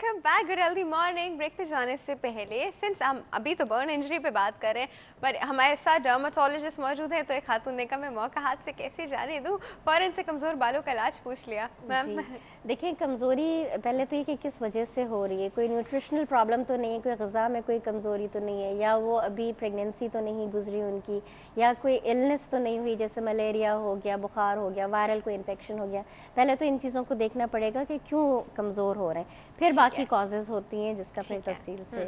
Welcome back good healthy morning. Break पे जाने से पहले सिंस हम अभी तो बर्न इंजरी पे बात कर रहे हैं, पर हमारे साथ डर्मेटोलॉजिस्ट मौजूद हैं, तो एक खातून ने कहा मैं मौका हाथ से कैसे जाने दूं, फौरन से कमज़ोर बालों का इलाज पूछ लिया। मैम देखिए, कमज़ोरी पहले तो ये कि किस वजह से हो रही है, कोई न्यूट्रिशनल प्रॉब्लम तो नहीं है, कोई ग़िज़ा में कोई कमज़ोरी तो नहीं है, या वो अभी प्रेगनेंसी तो नहीं गुजरी उनकी, या कोई इलनेस तो नहीं हुई जैसे मलेरिया हो गया, बुखार हो गया, वायरल कोई इन्फेक्शन हो गया। पहले तो इन चीज़ों को देखना पड़ेगा कि क्यों कमज़ोर हो रहे हैं, फिर बाकी कॉजेज़ होती हैं जिसका फिर तफसील से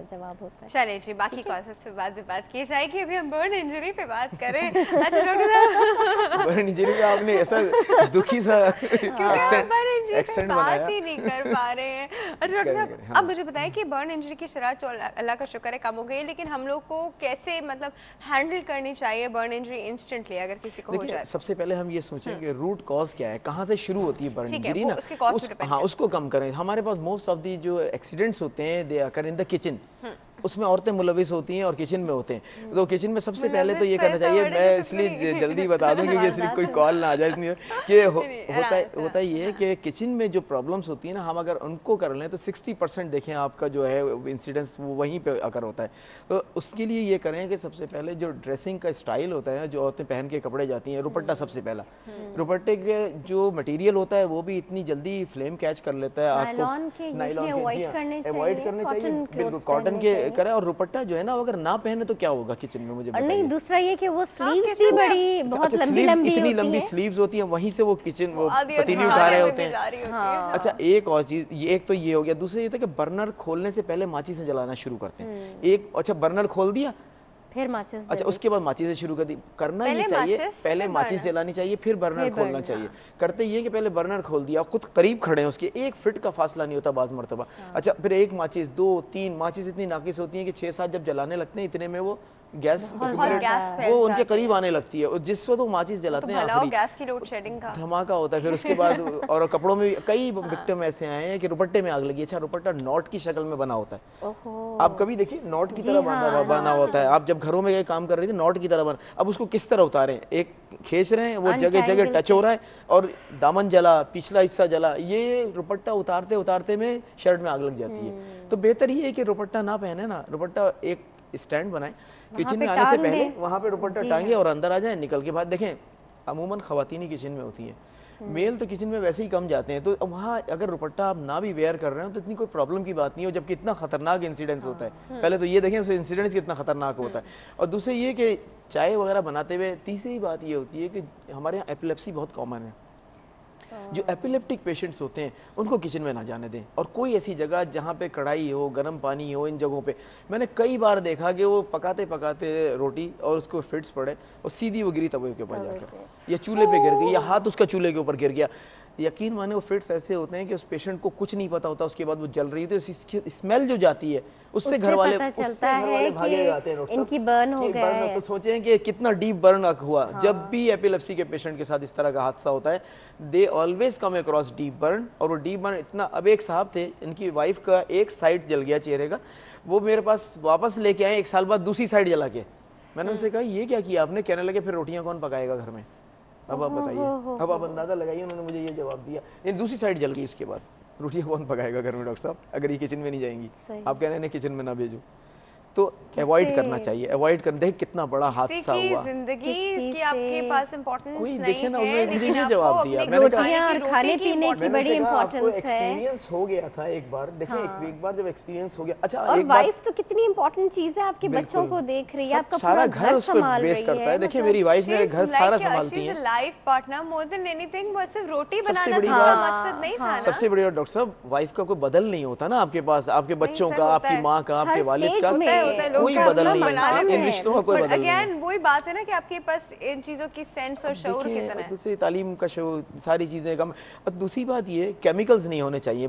जवाब होता है। चलिए जी, बाकी कॉजेज़ पे बाद में बात की जाएगी, अभी हम बर्न इंजरी पे बात करें। अच्छा डॉक्टर साहब, बर्न इंजरी पे आपने ऐसा दुखी सा एक्सेंट बनाया, बात ही नहीं कर पा रहे हैं। अच्छा डॉक्टर साहब, अब मुझे बताएं कि बर्न इंजरी की शरह तो अल्लाह का शुक्र है कम हो गई है, लेकिन हम लोग को कैसे मतलब हैंडल करनी चाहिए बर्न इंजरी इंस्टेंटली अगर किसी को हो जाए? सबसे पहले हम ये सोचें कि रूट कॉज क्या है, कहाँ से शुरू होती है बर्न इंजरी ना, हाँ उसको कम करें। हमारे पास मोस्ट ऑफ दी जो एक्सीडेंट्स होते हैं दे आकर इन द किचन, उसमें औरतें मुलविस होती हैं और किचन में होते हैं। तो किचन में सबसे पहले तो ये करना चाहिए, मैं इसलिए जल्दी बता दूं क्योंकि इसलिए कोई कॉल ना आ जाए, इसलिए कि होता ये है कि किचन में जो प्रॉब्लम्स होती है ना, हम अगर उनको कर लें तो 60% देखें आपका जो है इंसिडेंस वो वहीं पे आकर होता है। तो उसके लिए ये करें कि सबसे पहले जो ड्रेसिंग का स्टाइल होता है, जो औरतें पहन के कपड़े जाती हैं, रुपट्टा सबसे पहला, रुपट्टे के जो मटीरियल होता है वो भी इतनी जल्दी फ्लेम कैच कर लेता है, आपको नायलॉन के अवॉइड करने चाहिए, बिल्कुल कॉटन के करें। और दुपट्टा जो है ना, अगर ना पहने तो क्या होगा किचन में, मुझे बताइए। नहीं, दूसरा ये कि वो स्लीव्स भी बड़ी बहुत लंबी इतनी लंबी स्लीव्स होती हैं, वहीं से वो किचन वो पतीली उठा रहे होते हैं। अच्छा, एक और चीज, एक तो ये हो गया, दूसरा ये था कि बर्नर खोलने से पहले माचिस से जलाना शुरू करते हैं। एक अच्छा बर्नर खोल दिया, फिर माचिस, अच्छा उसके बाद माचिस से शुरू कर दी, करना ही चाहिए, पहले माचिस जलानी चाहिए फिर बर्नर खोलना चाहिए। करते ये कि पहले बर्नर खोल दिया, खुद करीब खड़े हैं, उसके 1 फीट का फासला नहीं होता बाज़ मरतबा। अच्छा, फिर एक माचिस, 2, 3 माचिस इतनी नाकिस होती है कि 6-7 जब जलाने लगते हैं इतने में वो गैस वो उनके करीब आने लगती है, और जिस वक्त वो माचिस जलाते हैं आखिरी गैस की लोड शेडिंग का धमाका होता है। फिर उसके बाद और कपड़ों में भी कई विक्टिम ऐसे आए हैं कि रुपट्टे में आग लगी। अच्छा, रुपट्टा नॉट की शक्ल में बना होता है, आप कभी देखिए नॉट की तरह बना होता है। आप जब घरों में काम कर रहे थे नॉट की तरह बना, अब उसको किस तरह उतारें, एक खींच रहे हैं, वो जगह जगह टच हो रहा है और दामन जला, पिछला हिस्सा जला, ये रुपट्टा उतारते उतारते में शर्ट में आग लग जाती है। तो बेहतर ये है कि रुपट्टा ना पहने ना, रुपट्टा एक स्टैंड बनाए, किचन में आने से पहले वहाँ पे दुपट्टा टांगे और अंदर आ जाए। निकल के बाद देखें, अमूमन ख़वातीन ही किचन में होती हैं, मेल तो किचन में वैसे ही कम जाते हैं, तो वहाँ अगर दुपट्टा आप ना भी वेयर कर रहे हो तो इतनी कोई प्रॉब्लम की बात नहीं हो, जबकि इतना खतरनाक इंसिडेंस होता है। पहले तो ये देखें उस इंसिडेंस कितना खतरनाक होता है। और दूसरे ये कि चाय वगैरह बनाते हुए तीसरी बात ये होती है कि हमारे यहाँ एपिलेप्सी बहुत कॉमन है। जो एपिलेप्टिक पेशेंट्स होते हैं उनको किचन में ना जाने दें, और कोई ऐसी जगह जहाँ पे कढ़ाई हो, गर्म पानी हो, इन जगहों पे मैंने कई बार देखा कि वो पकाते पकाते रोटी और उसको फिट्स पड़े और सीधी वो गिरी तवे के ऊपर जाकर, या चूल्हे पे गिर गई, या हाथ उसका चूल्हे के ऊपर गिर गया। यकीन माने वो फिट्स ऐसे होते हैं कि उस पेशेंट को कुछ नहीं पता होता, उसके बाद वो जल रही है तो इसकी स्मेल जो जाती है उससे घर वाले भागे जाते हैं, इनकी बर्न हो गया है। तो सोचें कि कितना डीप बर्न हुआ। जब भी एपिलेप्सी के पेशेंट के साथ इस तरह का हादसा होता है, they always come across deep burn. और वो डीप बर्न इतना, अब एक साहब थे, इनकी वाइफ का एक साइड जल गया चेहरे का, वो मेरे पास वापस लेके आए 1 साल बाद दूसरी साइड जला के। मैंने उनसे कहा ये क्या किया आपने? कहने लगे फिर रोटियां कौन पकाएगा घर में, अब आप बताइए। अब आप अंदाजा लगाइए, उन्होंने मुझे ये जवाब दिया, ये दूसरी साइड जल गई, इसके बाद रोटियां कौन पकाएगा घर में डॉक्टर साहब, अगर ये किचन में नहीं जाएंगी। आप कह रहे हैं किचन में ना भेजो, तो अवॉइड करना चाहिए, अवॉइड करना। देखिए कितना बड़ा हादसा हुआ, जिंदगी की आपके पास इंपॉर्टेंस कोई नहीं देखे ना, है, मुझे ये जवाब दिया, मैंने कहा और खाने पीने की बड़ी इंपॉर्टेंस है। एक्सपीरियंस हो गया था एक बार, देखिए एक बार जब एक्सपीरियंस हो गया। अच्छा, और वाइफ तो कितनी इंपॉर्टेंट चीज है, आपके बच्चों को देख रही है, आपका सारा घर उस पर बेस करता है। देखिए मेरी वाइफ मेरे घर सारा संभालती है, life partner more than anything, but सिर्फ रोटी बनाना मकसद नहीं था ना। सबसे बड़ी बात डॉक्टर साहब, वाइफ का कोई बदल नहीं होता ना आपके पास, आपके बच्चों का, आपकी माँ का, आपके वालिद का, कोई बदल नहीं, इन रिश्तों का कोई बदल नहीं। अगेन वही बात है ना कि आपके पास इन चीजों की सेंस और शऊर कितना है। दूसरी तालीम का शऊर, सारी चीजें कम। और दूसरी बात ये, केमिकल्स नहीं होने चाहिए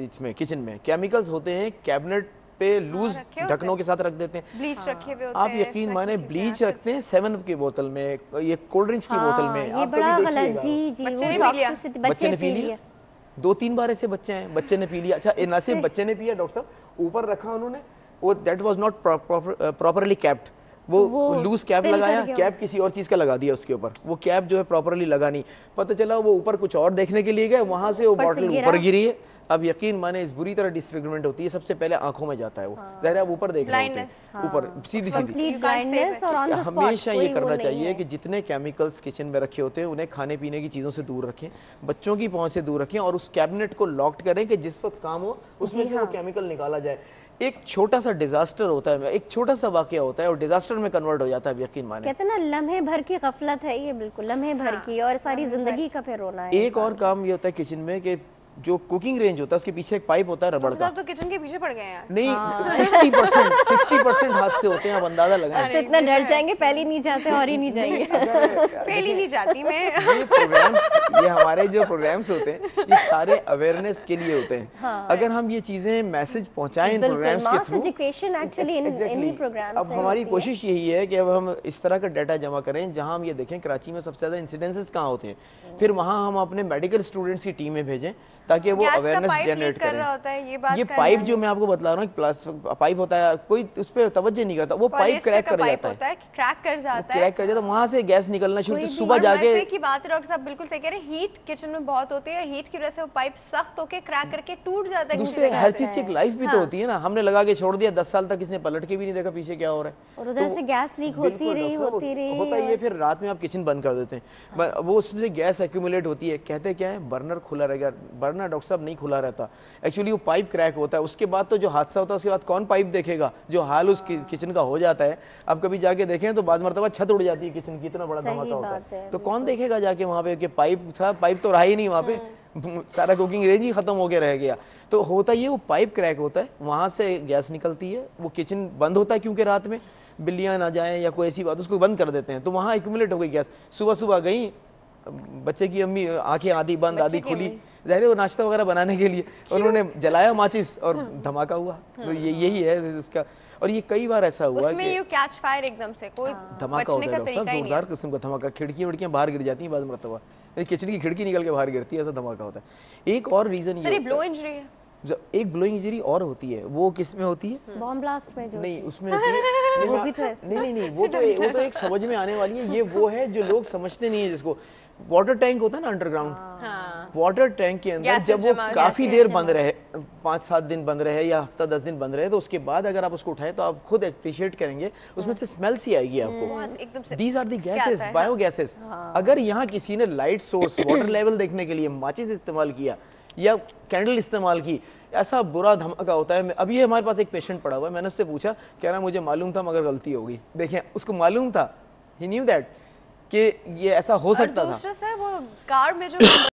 इसमें, किचन में केमिकल्स होते हैं, कैबिनेट पे लूज ढक्कनों के साथ रख देते हैं, ब्लीच रखे हुए होते हैं। आप यकीन माने ब्लीच रखते हैं 7 की बोतल में, ये कोल्ड ड्रिंक्स की बोतल में, ये बड़ा गलत। जी जी, बच्चे ने पी लिया 2-3 बार, ऐसे बच्चे हैं, बच्चे ने पी लिया। अच्छा, ना सिर्फ बच्चे ने पिया डॉक्टर साहब, ऊपर रखा उन्होंने, वो that was not properly capped, वो लूज कैप लगाया, कैप किसी और चीज का लगा दिया उसके ऊपर, वो कैप जो है प्रॉपरली लगा नहीं, पता चला वो ऊपर कुछ और देखने के लिए गए, वहां से वो बॉटल ऊपर गिरी है, अब यकीन माने इस बुरी तरह डिसफिगरमेंट होती है, सबसे पहले आंखों में जाता है वो। ज़ाहिर है आप ऊपर देख रहे होते हैं, ऊपर सीधी सीधी। कंप्लीट ब्लाइंडनेस और ऑन द स्पॉट हमेशा ये करना चाहिए कि जितने केमिकल्स किचन में रखे होते हैं उन्हें खाने पीने की चीज़ों से दूर रखें, बच्चों की पहुंच से दूर रखें, और उस कैबिनेट को लॉक्ड करें कि जिस वक्त काम हो उसमें से वो केमिकल निकाला जाए। एक छोटा सा डिजास्टर होता है, एक छोटा सा वाकया होता है और डिजास्टर में कन्वर्ट हो जाता है, यकीन माने। कहते हैं ना लम्हे भर की गफलत है ये, बिल्कुल लम्हे भर की, और सारी जिंदगी का फिर रोना है। एक और काम ये होता है किचन में कि जो कुकिंग रेंज होता है उसके पीछे एक पाइप होता है रबड़ का। तो किचन के पीछे पड़ गए हैं नहीं, 60% हाथ से होते हैं, आप अंदाजा लगाएं। तो इतना डर जाएंगे, पहले नहीं जाते और ही नहीं जाएंगे। फेल ही नहीं जाती मैं। ये प्रोग्राम्स, ये हमारे जो प्रोग्राम्स होते हैं ये सारे अवेयरनेस के लिए होते हैं। अगर हम ये चीजें मैसेज पहुंचाएं इन प्रोग्राम्स के through, education actually in programs. अब हमारी कोशिश यही है कि अब हम इस तरह का डाटा जमा करें जहां हम ये देखें कराची में सबसे ज्यादा इंसिडेंसेस कहाँ होते हैं, फिर वहां हम अपने मेडिकल स्टूडेंट्स की टीमें भेजें ताकि वो अवेयरनेस जनरेट करें। ये पाइप जो मैं आपको बता रहा हूँ, प्लास्टिक पाइप होता है, कोई उस पर तवज्जो नहीं करता, वो पाइप क्रैक कर जाता है, क्रैक कर जाता है, वहां से गैस निकलना शुरू। सुबह जाके की बात है, डॉक्टर साहब बिल्कुल सही कह रहे हैं, हीट किचन में बहुत होती है, हीट की वजह से वो पाइप सख्त होके क्रैक करके टूट जाता है। दूसरे हर चीज की एक लाइफ भी तो होती है ना, हमने लगा के छोड़ दिया 10 साल तक, इसने पलट के भी नहीं देखा पीछे क्या हो रहा है, और उधर से गैस लीक होती रही होता है ये। फिर रात में आप किचन बंद कर देते हैं, वो उसमें से गैस एक्यूमुलेट होती है, कहते क्या है बर्नर खुला रहेगा, बर्नर डॉक्टर साहब नहीं खुला रहता, एक्चुअली वो पाइप क्रैक होता है। उसके बाद तो जो हादसा होता है उसके बाद कौन पाइप देखेगा, जो हाल उस किचन का हो जाता है। आप कभी जाके देखें तो बाद मरतबा छत उड़ जाती है किचन की, इतना बड़ा धमाका होता है, तो कौन देखेगा जाके वहाँ पे कि पाइप था, पाइप तो रहा ही नहीं वहाँ पे, सारा कुकिंग रेंज ही खत्म हो गया रह गया। तो होता ये, वो पाइप क्रैक होता है, वहाँ से गैस निकलती है, वो किचन बंद होता है क्योंकि रात में बिल्लियाँ ना जाएं या कोई ऐसी बात, उसको बंद कर देते हैं, तो वहाँ एक्यूमुलेट हो गई गैस। सुबह सुबह गई बच्चे की अम्मी, आंखें आधी बंद आधी खुली, ज़ाहिर है वो नाश्ता वगैरह बनाने के लिए उन्होंने जलाया माचिस और धमाका हुआ। तो यही है उसका। और ये कई बार ऐसा हुआ उसमें यू कैच फायर एकदम से, कोई धमाका होता है, जोरदार किस्म का धमाका, खिड़कियां वड़कियां बाहर गिर जाती हैं बाद मरतबा, किचन की खिड़की निकल के बाहर गिरती है, ऐसा धमाका होता है। एक और रीजन ये ब्लो इंजरी है, एक ब्लोइंग इंजरी और होती है, वो किस में होती है, बॉम्ब ब्लास्ट में जो नहीं उसमें होती है, वो भी तो नहीं वो तो एक समझ में आने वाली है। ये वो है जो लोग समझते नहीं है, जिसको वाटर टैंक होता है ना अंडरग्राउंड, वाटर टैंक के अंदर जब वो काफी देर बंद रहे, 5-7 दिन बंद रहे या हफ्ता 10 दिन बंद रहे, तो उसके बाद अगर आप उसको उठाएं तो आप खुद अप्रिशिएट करेंगे, उसमें से स्मेल सी आएगी आपको। These are the gases, bio gases. अगर यहाँ किसी ने लाइट सोर्स वाटर लेवल देखने के लिए माचिस इस्तेमाल किया या कैंडल इस्तेमाल की, ऐसा बुरा धमाका होता है। अभी हमारे पास एक पेशेंट पड़ा हुआ है, मैंने उससे पूछा, कह रहा मुझे मालूम था मगर गलती हो गई। देखिए उसको मालूम था, ही न्यू दैट कि ये ऐसा हो सकता था। दूसरा सर वो कार में जो